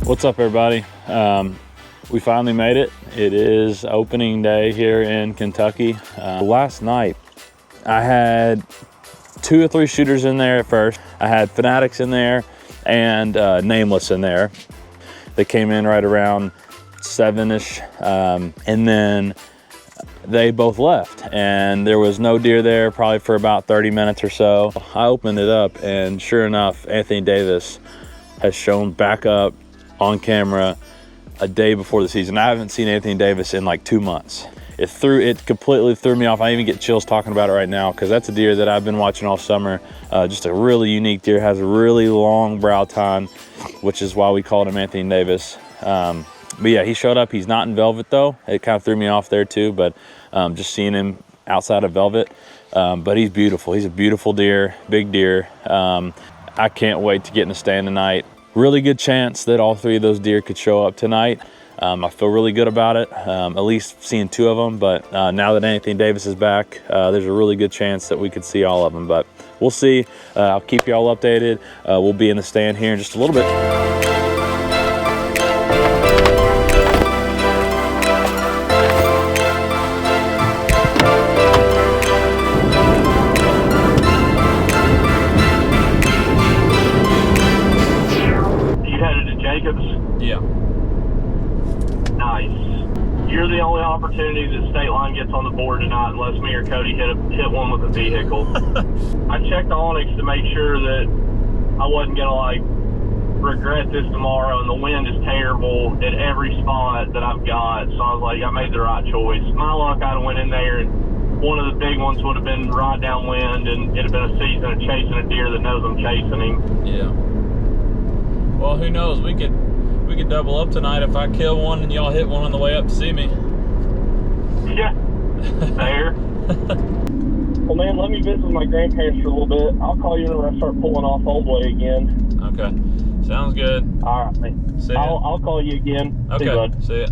What's up, everybody? We finally made it. It is opening day here in Kentucky. Last night I had 2 or 3 shooters in there at first. I had Fanatics in there and Nameless in there. They came in right around 7-ish, and then they both left, and there was no deer there probably for about 30 minutes or so. I opened it up, and sure enough, Anthony Davis has shown back up on camera a day before the season. I haven't seen Anthony Davis in like 2 months. It completely threw me off. I even get chills talking about it right now, because that's a deer that I've been watching all summer. Just a really unique deer, has a really long brow tine, which is why we called him Anthony Davis. But yeah, he showed up. He's not in velvet though. It kind of threw me off there too, but just seeing him outside of velvet. But he's beautiful. He's a beautiful deer, big deer. I can't wait to get in the stand tonight. Really good chance that all 3 of those deer could show up tonight. I feel really good about it, at least seeing 2 of them. But now that Anthony Davis is back, there's a really good chance that we could see all of them. But we'll see. I'll keep you all updated. We'll be in the stand here in just a little bit. Yeah. Nice. You're the only opportunity that State Line gets on the board tonight, unless me or Cody hit one with a vehicle. I checked the Onyx to make sure that I wasn't gonna like regret this tomorrow, and the wind is terrible at every spot that I've got. So I was like, I made the right choice. My luck, I'd have went in there and one of the big ones would have been right downwind, and it'd have been a season of chasing a deer that knows I'm chasing him. Yeah. Well, who knows? We could double up tonight if I kill one and y'all hit one on the way up to see me. Yeah, there. Well, man, let me visit my grandparents for a little bit. I'll call you whenever I start pulling off Old Way again. Okay, sounds good. All right, man. See ya. I'll call you again. Okay, see you, bud. See ya.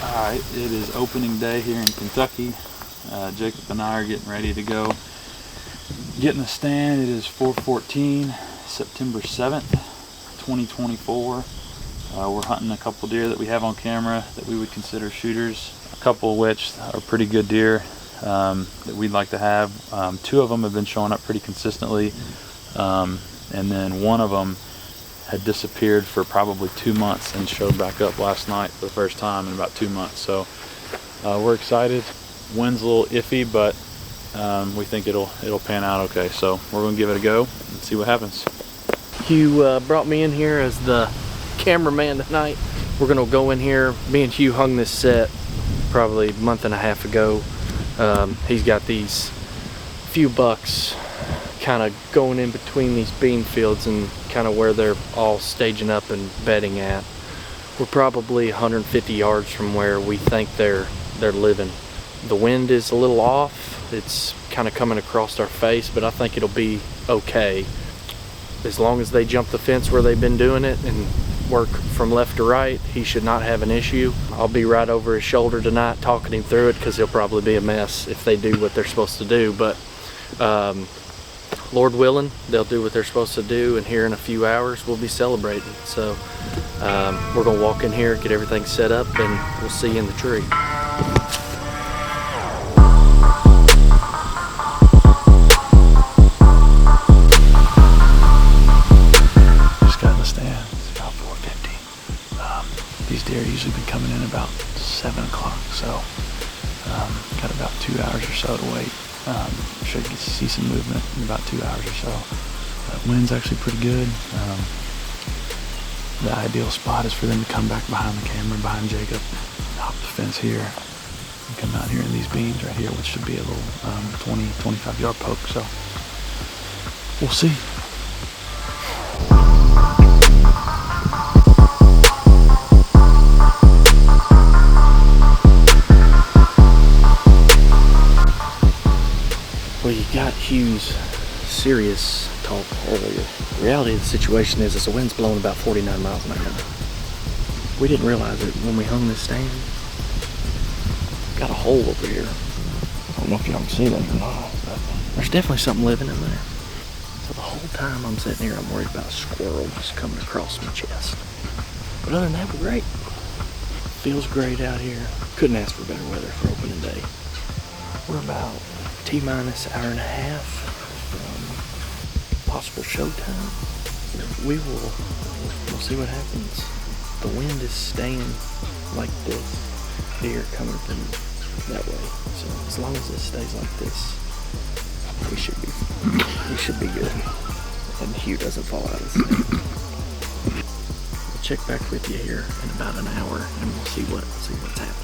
All right, it is opening day here in Kentucky. Jacob and I are getting ready to go get in the stand. It is 4/14, September 7th, 2024. We're hunting a couple deer that we have on camera that we would consider shooters, a couple of which are pretty good deer that we'd like to have. 2 of them have been showing up pretty consistently, and then one of them had disappeared for probably 2 months and showed back up last night for the first time in about 2 months. So we're excited. Wind's a little iffy, but we think it'll pan out okay. So we're gonna give it a go and see what happens. Hugh brought me in here as the cameraman tonight. We're gonna go in here. Me and Hugh hung this set probably a month and a half ago. He's got these few bucks kind of going in between these bean fields and kind of where they're all staging up and bedding at. We're probably 150 yards from where we think they're living. The wind is a little off. It's kind of coming across our face, but I think it'll be okay. As long as they jump the fence where they've been doing it and work from left to right, he should not have an issue. I'll be right over his shoulder tonight talking him through it, because he'll probably be a mess if they do what they're supposed to do. But Lord willing, they'll do what they're supposed to do, and here in a few hours we'll be celebrating. So we're gonna walk in here, get everything set up, and we'll see you in the tree. Just got in the stand. It's about 4:50. These deer usually been coming in about 7 o'clock, so got about 2 hours or so to wait. Should get to see some movement in about 2 hours or so. Wind's actually pretty good. The ideal spot is for them to come back behind the camera, behind Jacob, hop the fence here, and come out here in these beans right here, which should be a little 20-25 yard poke. So we'll see. Well, you got Hugh's serious talk earlier. The reality of the situation is the wind's blowing about 49 miles an hour. We didn't realize it when we hung this stand. Got a hole over here. I don't know if y'all can see that or not, but there's definitely something living in there. So the whole time I'm sitting here, I'm worried about a squirrel just coming across my chest. But other than that, we're great. Feels great out here. Couldn't ask for better weather for opening day. We're about T-minus hour and a half from possible showtime. We'll see what happens. The wind is staying like this here, coming from that way. So as long as it stays like this, we should be good. And Hugh doesn't fall out of the stand. We'll check back with you here in about an hour, and we'll see what's happening.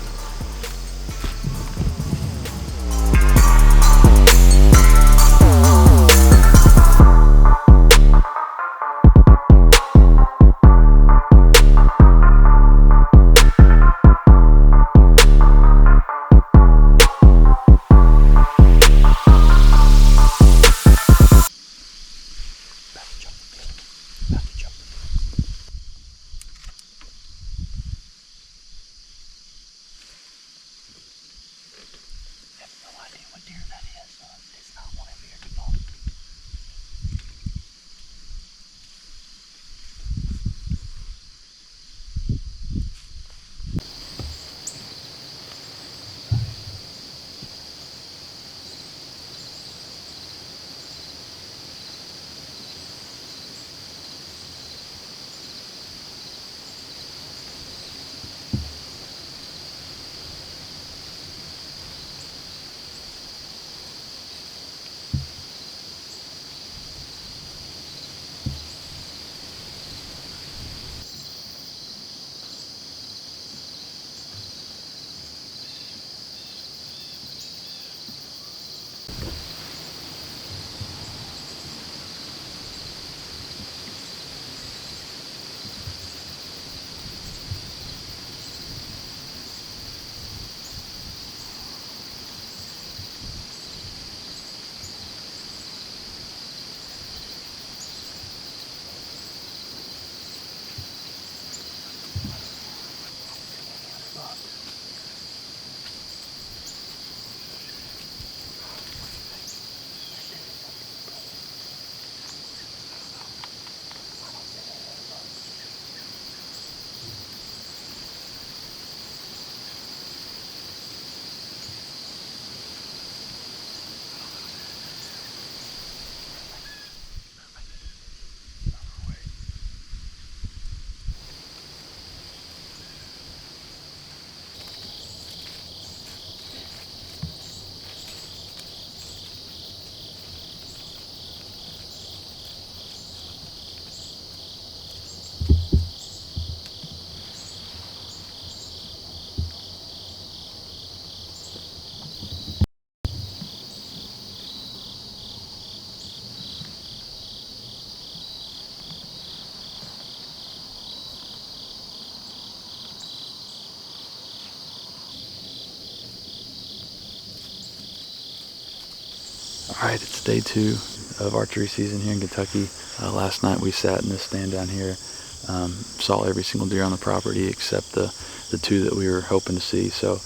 All right, it's day 2 of archery season here in Kentucky. Last night we sat in this stand down here, saw every single deer on the property except the 2 that we were hoping to see. So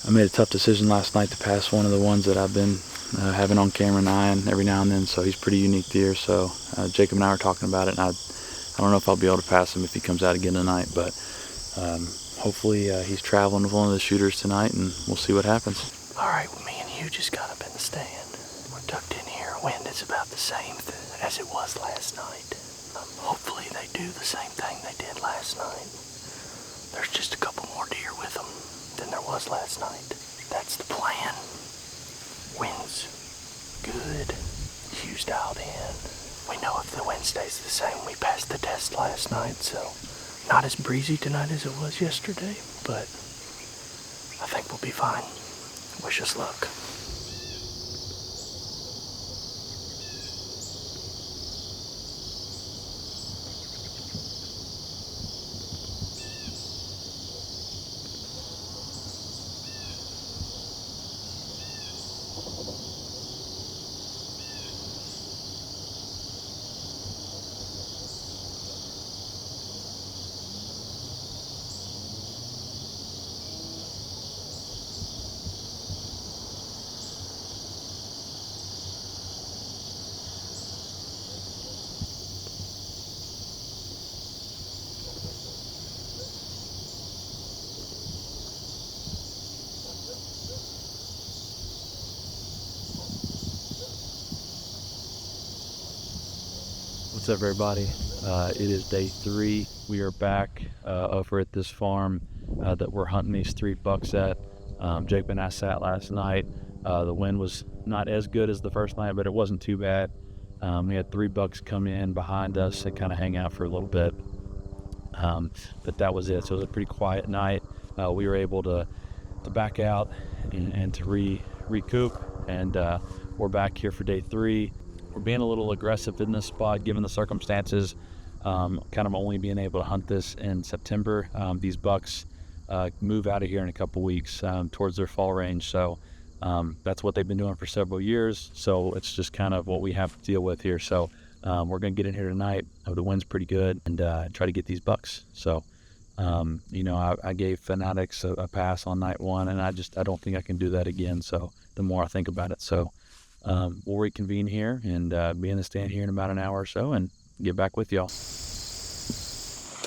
I made a tough decision last night to pass one of the ones that I've been having on camera and eyeing every now and then. So he's a pretty unique deer. So Jacob and I were talking about it, and I don't know if I'll be able to pass him if he comes out again tonight, but hopefully he's traveling with one of the shooters tonight, and we'll see what happens. All right, well, me and Hugh just got up in the stand. We're tucked in here. Wind is about the same as it was last night. Hopefully they do the same thing they did last night. There's just a couple more deer with them than there was last night. That's the plan. Wind's good. Hugh's dialed in. We know if the wind stays the same, we passed the test last night, so not as breezy tonight as it was yesterday, but I think we'll be fine. Wish us luck. What's up, everybody? It is day 3. We are back over at this farm that we're hunting these 3 bucks at. Jake and I sat last night. The wind was not as good as the first night, but it wasn't too bad. We had 3 bucks come in behind us and kind of hang out for a little bit. But that was it. So it was a pretty quiet night. We were able to back out and to recoup, and we're back here for day 3. We're being a little aggressive in this spot given the circumstances, kind of only being able to hunt this in September. These bucks move out of here in a couple weeks towards their fall range, so that's what they've been doing for several years, so it's just kind of what we have to deal with here. So we're gonna get in here tonight. The wind's pretty good, and try to get these bucks. So you know, I gave Fanatics a pass on night 1, and I don't think I can do that again. So the more I think about it, so we'll reconvene here and be in the stand here in about an hour or so and get back with y'all. It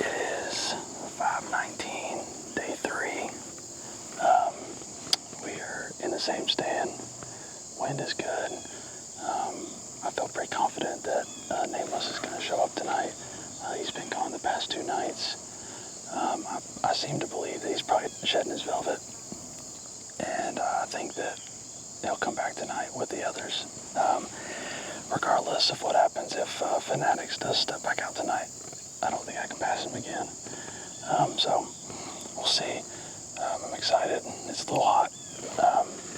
is 5:19, day 3. We are in the same stand. Wind is good. I felt pretty confident that Nameless is going to show up tonight. He's been gone the past 2 nights. I seem to believe that he's probably shedding his velvet, and I think that he'll come back tonight with the others. Regardless of what happens, if Fanatics does step back out tonight, I don't think I can pass him again. So we'll see. I'm excited. It's a little hot,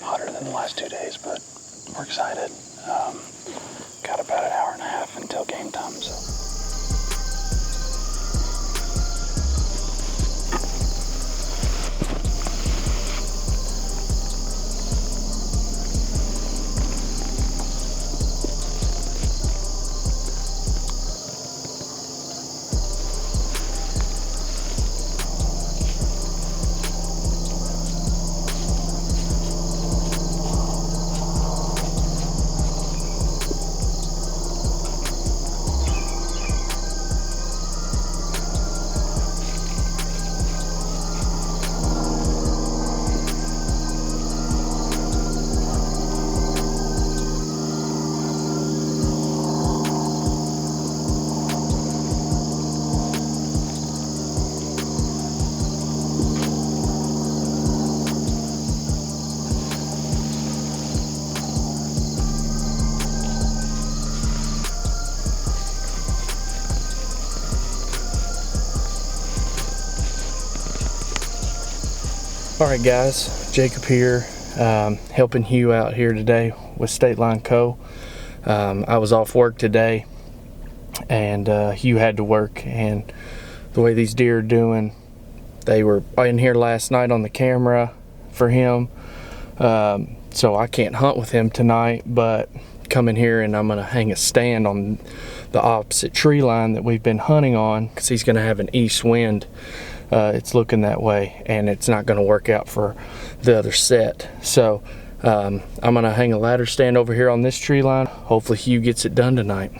hotter than the last 2 days, but we're excited. Got about an hour and a half until game time, so. Alright guys, Jacob here, helping Hugh out here today with State Line Co. I was off work today, and Hugh had to work, and the way these deer are doing, they were in here last night on the camera for him, so I can't hunt with him tonight, but come in here and I'm going to hang a stand on the opposite tree line that we've been hunting on, because he's going to have an east wind. It's looking that way, and it's not going to work out for the other set. So I'm going to hang a ladder stand over here on this tree line. Hopefully Hugh gets it done tonight.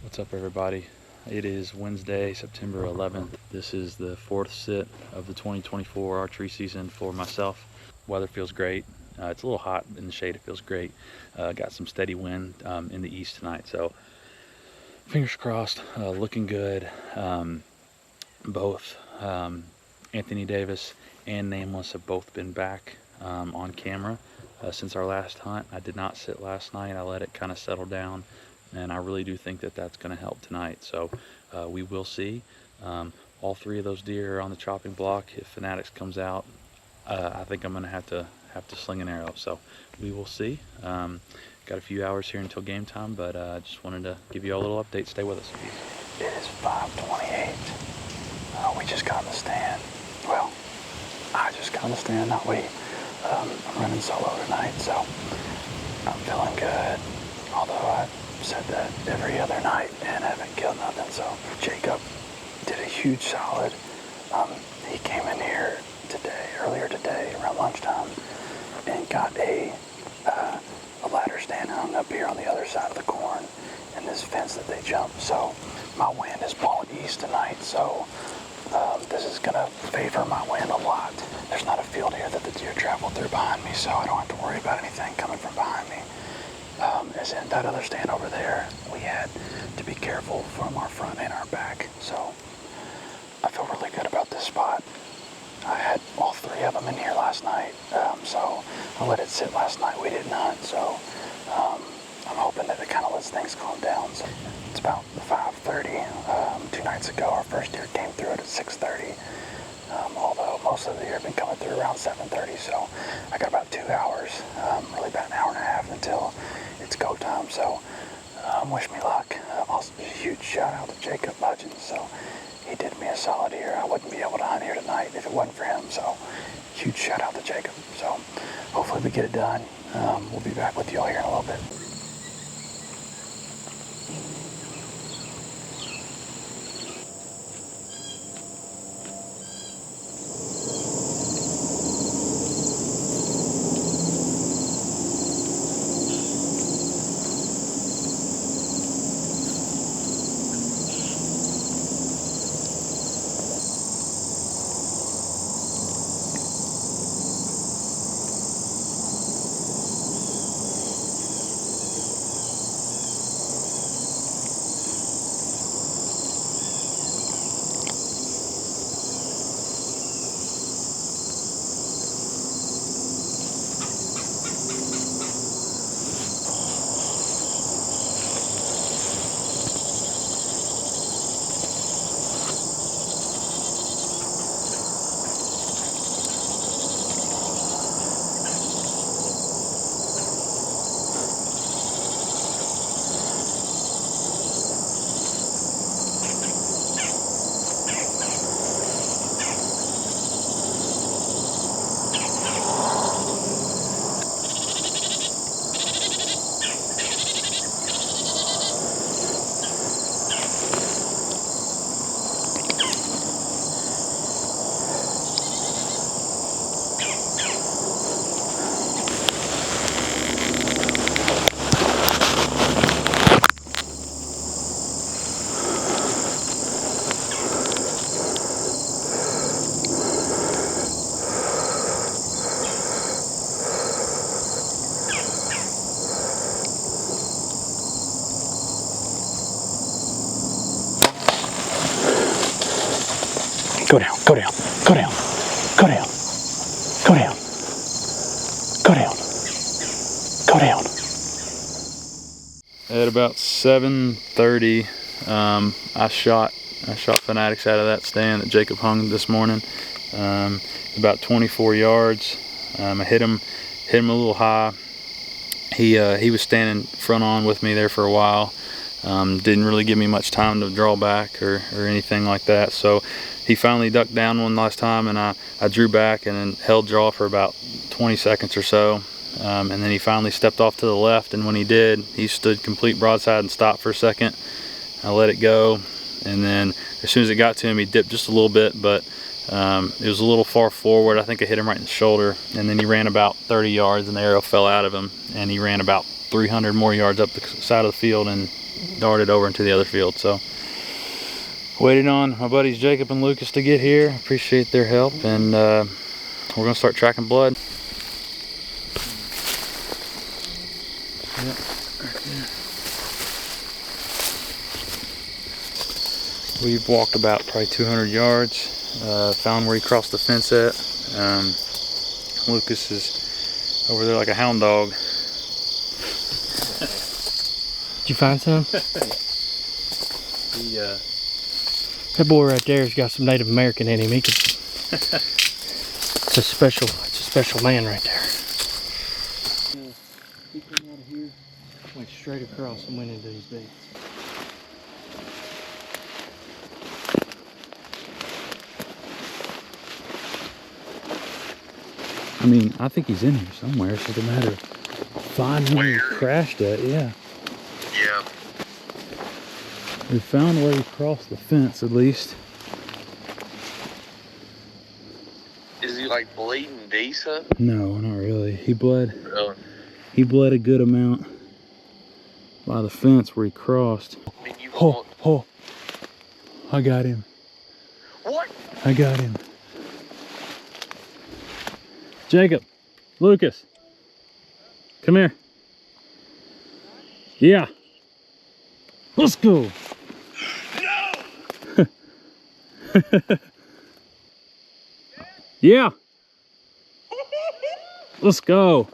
What's up, everybody? It is Wednesday, September 11th. This is the 4th sit of the 2024 archery season for myself. Weather feels great. It's a little hot in the shade. It feels great. Got some steady wind in the east tonight, so fingers crossed. Looking good. Both Anthony Davis and Nameless have both been back on camera since our last hunt. I did not sit last night. I let it kind of settle down, and I really do think that that's going to help tonight. So we will see. All 3 of those deer are on the chopping block. If Fanatics comes out, I think I'm going to have to sling an arrow. So we will see. Got a few hours here until game time, but I just wanted to give you all a little update. Stay with us. It is 5:28. We just got in the stand. Well, I just got in the stand, not we. I'm running solo tonight, so I'm feeling good. Although I said that every other night and haven't killed nothing. So Jacob did a huge solid. He came in here earlier today, around lunchtime, and got a ladder stand hung up here on the other side of the corn and this fence that they jumped. So my wind is blowing east tonight, so this is going to favor my wind a lot. There's not a field here that the deer traveled through behind me, so I don't have to worry about anything coming from behind me. As in that other stand over there, we had to be careful careful from our front and our back. So I feel really good about this spot. I had all 3 of them in here last night, so I let it sit last night. We didn't hunt, so I'm hoping that it kind of lets things calm down. So it's about 5:30. 2 nights ago, our first deer came through it at 6:30. Although most of the deer have been coming through around 7:30, so I got about 2 hours, really about an hour and a half until it's go time. So wish me luck. Also, a huge shout out to Jacob Budgeons. So he did me a solid here. I wouldn't be able to hunt here tonight if it wasn't for him. So huge shout out to Jacob. So hopefully we get it done. We'll be back with you all here in a little bit. Go down, go down, go down, go down, go down, go down, go down. At about 7:30, I shot Fanatics out of that stand that Jacob hung this morning. About 24 yards. I hit him a little high. He was standing front on with me there for a while. Didn't really give me much time to draw back or anything like that. So he finally ducked down one last time, and I drew back and then held draw for about 20 seconds or so. And then he finally stepped off to the left, and when he did, he stood complete broadside and stopped for a second. I let it go, and then as soon as it got to him, he dipped just a little bit, but it was a little far forward. I think I hit him right in the shoulder, and then he ran about 30 yards, and the arrow fell out of him, and he ran about 300 more yards up the side of the field and darted over into the other field. So waited on my buddies Jacob and Lucas to get here. Appreciate their help, and we're gonna start tracking blood. Yep, right there. We've walked about probably 200 yards. Found where he crossed the fence at. Lucas is over there like a hound dog. Did you find some? That boy right there has got some Native American in him. He could. It's a special man right there. He came out of here, went straight across and went into his beds. I mean, I think he's in here somewhere. It's just a matter of finding where he crashed at. Yeah. Yeah. We found where he crossed the fence, at least. Is he like bleeding decent? No, not really. He bled. Really? He bled a good amount by the fence where he crossed. I mean, Oh, I got him. What? I got him. Jacob, Lucas, come here. Yeah. Let's go. Yeah. Let's go.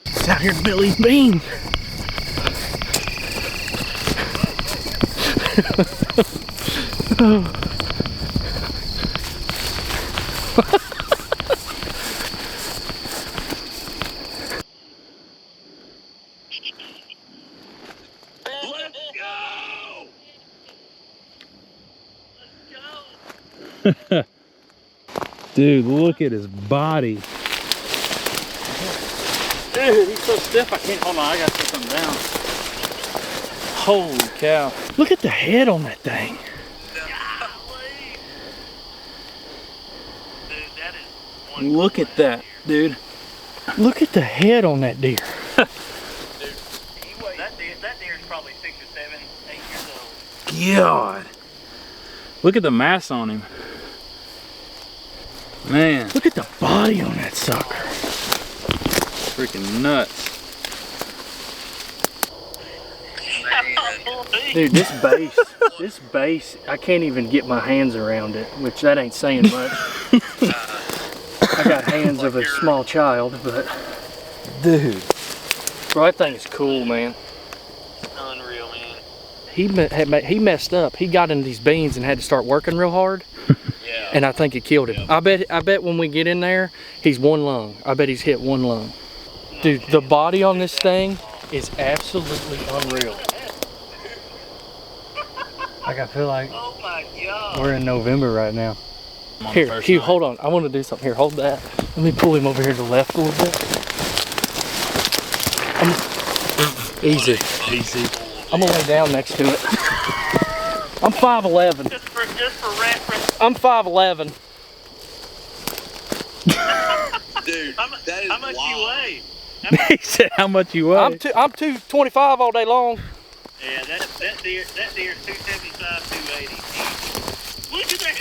It's out here, Billy's bean. Dude, look at his body. Dude, he's so stiff I can't. Hold on, I gotta put something down. Holy cow. Look at the head on that thing. Look at that, dude. Look at the head on that deer. That deer is probably 6 or 7, 8 years old. God. Look at the mass on him. Man, Look at the body on that sucker. freaking nuts. Dude, this base, I can't even get my hands around it, which that ain't saying much. I got hands of a small child, but Dude. bro, that thing is cool, man. Unreal, man. He messed up. He got in these beans and had to start working real hard. Yeah. And I think it killed him. I bet when we get in there, he's one lung. I bet he's hit one lung. Dude, the body on this thing is absolutely unreal. Like, I feel like Oh my God. we're in November right now. Here, Hugh, hold on. I want to do something. Here, hold that. Let me pull him over here to the left a little bit. Easy. Easy. I'm gonna lay down next to it. I'm 5'11". Just for reference. I'm 5'11". Dude, that is How much you weigh? He said how much you weigh. I'm 225 all day long. Yeah, that deer's 275, 280. Look at that.